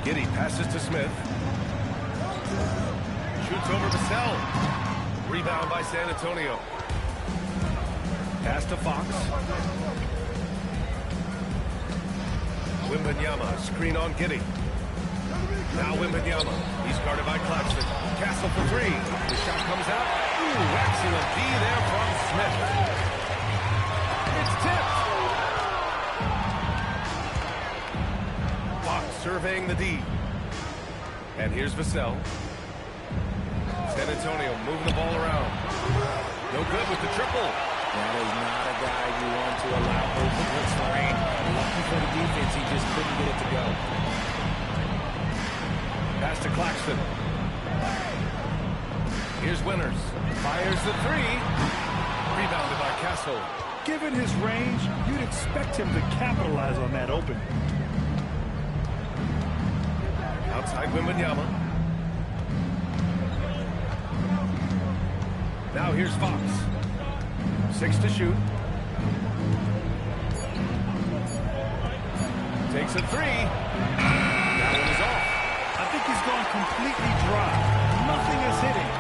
Giddey passes to Smith. Shoots over Vassell. Rebound by San Antonio. Pass to Fox. Wembanyama, screen on Giddey. Now Wembanyama. He's guarded by Claxton. Castle for three. The shot comes out. Ooh, excellent D there from Smith. It's tipped. Fox surveying the D. And here's Vassell. San Antonio moving the ball around. No good with the triple. That is not a guy you want to allow open looks for rain. Lucky for the defense, he just couldn't get it to go. Pass to Claxton. Here's Winters. Fires the three. Rebounded by Castle. Given his range, you'd expect him to capitalize on that opening. Outside Wembanyama. Now here's Fox. 6 to shoot. Takes a three. That one is off. I think he's gone completely dry. Nothing is hitting.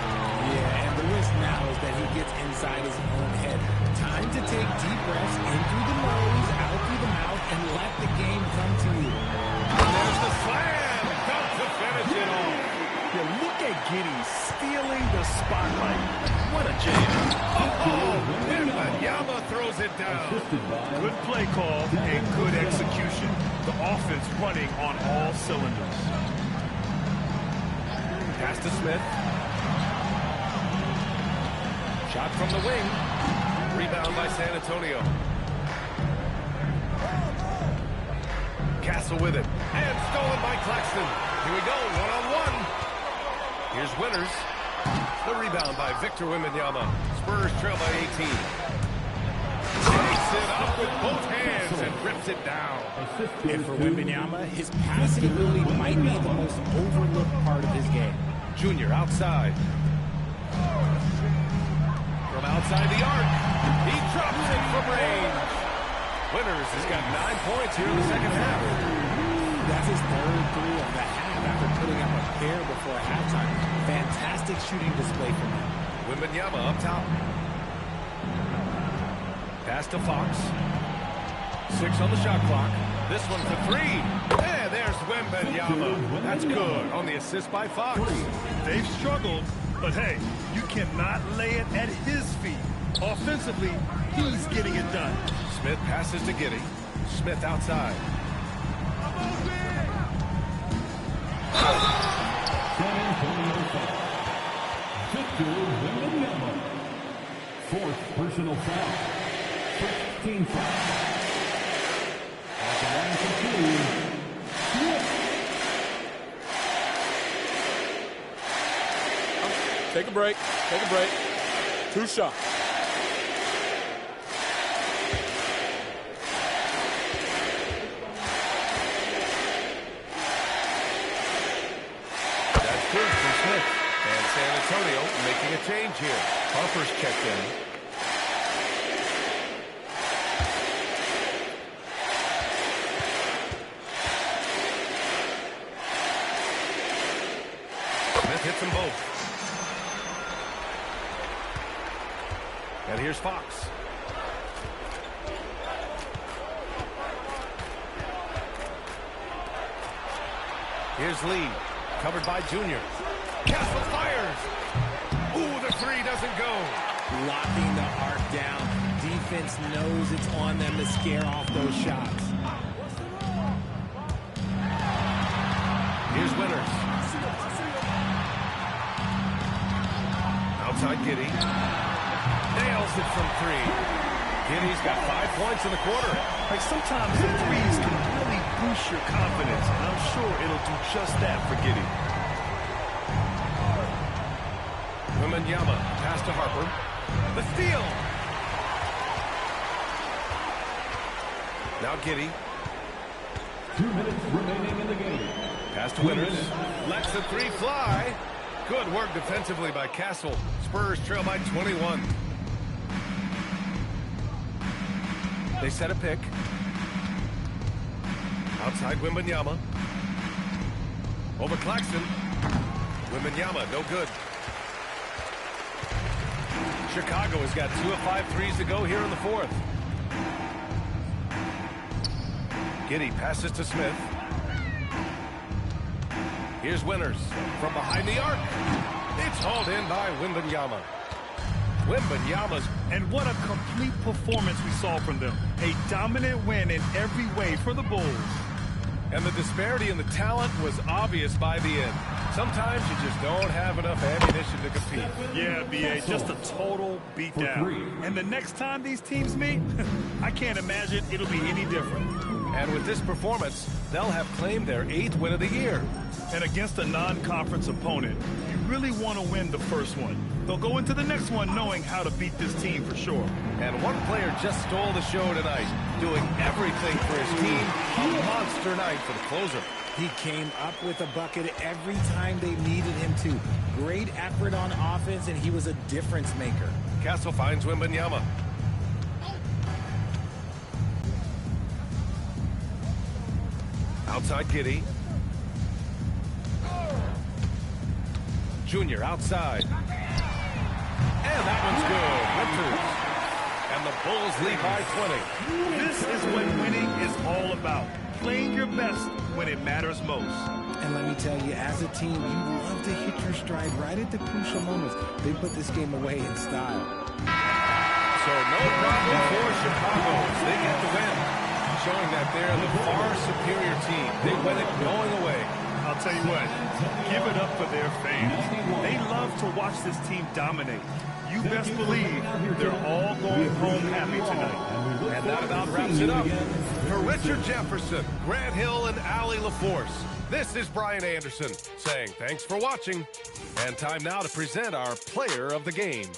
Yeah, and the risk now is that he gets inside his own head. Time to take deep breaths in through the nose, out through the mouth, and let the game come to you. And there's the slam. Got to finish it off. Yeah, look at Giddey stealing the spotlight. What a jam. Wembanyama throws it down. Good play call and good execution. The offense running on all cylinders. Pass to Smith. Shot from the wing. Rebound by San Antonio. Castle with it. And stolen by Claxton. Here we go, one-on-one. Here's Winters. The rebound by Victor Wembanyama. Spurs trail by 18. Takes it up with both hands and rips it down. And for Wembanyama, his passing ability might be the most overlooked part of his game. Junior outside. From outside the arc, he drops it from range. Winters has got 9 points here in the second half. That's his third three of the half after putting up a pair before halftime. Fantastic shooting display from him. Wembanyama up top. Pass to Fox. 6 on the shot clock. This one for three. And there's Wembanyama. That's good on the assist by Fox. They've struggled, but hey, you cannot lay it at his feet. Offensively, he's getting it done. Smith passes to Giddey. Smith outside. San Antonio foul. Victor Wembanyama. Fourth personal foul. First team foul. At the line for two. Take a break. Take a break. 2 shots. That's good from Smith. And San Antonio making a change here. Harper's checked in. Smith hits them both. And here's Fox. Here's Lee, covered by Junior. Castle fires. Ooh, the three doesn't go. Locking the arc down. Defense knows it's on them to scare off those shots. Here's Winters. Outside Giddey. Nails it from three. Giddey's got 5 points in the quarter. Like sometimes the threes can really boost your confidence, and I'm sure it'll do just that for Giddey. Wembanyama, pass to Harper. The steal. Now Giddey. 2 minutes remaining in the game. Pass to Winters. Lets the three fly. Good work defensively by Castle. Spurs trail by 21. They set a pick. Outside Wembanyama. Over Claxton. Wembanyama, no good. Chicago has got 2 of 5 threes to go here in the fourth. Giddey passes to Smith. Here's Winters from behind the arc. It's hauled in by Wembanyama. Wembanyama's. And what a complete performance we saw from them. A dominant win in every way for the Bulls. And the disparity in the talent was obvious by the end. Sometimes you just don't have enough ammunition to compete. Yeah, B.A., just a total beatdown. And the next time these teams meet, I can't imagine it'll be any different. And with this performance, they'll have claimed their 8th win of the year. And against a non-conference opponent, you really want to win the first one. They'll go into the next one knowing how to beat this team for sure. And one player just stole the show tonight, doing everything for his team. A monster night for the closer. He came up with a bucket every time they needed him to. Great effort on offense, and he was a difference maker. Castle finds Wembanyama. Outside Giddey. Junior outside. And that one's good. Winters. And the Bulls lead by 20. This is what winning is all about. Playing your best when it matters most. And let me tell you, as a team, you love to hit your stride right at the crucial moments. They put this game away in style. So no problem for Chicago as they get the win, showing that they're the far superior team. They win it going away. I'll tell you what, give it up for their fans. They love to watch this team dominate. You best believe they're all going home happy tonight. And that about wraps it up. For Richard Jefferson, Grant Hill, and Allie LaForce, this is Brian Anderson saying thanks for watching. And time now to present our player of the game.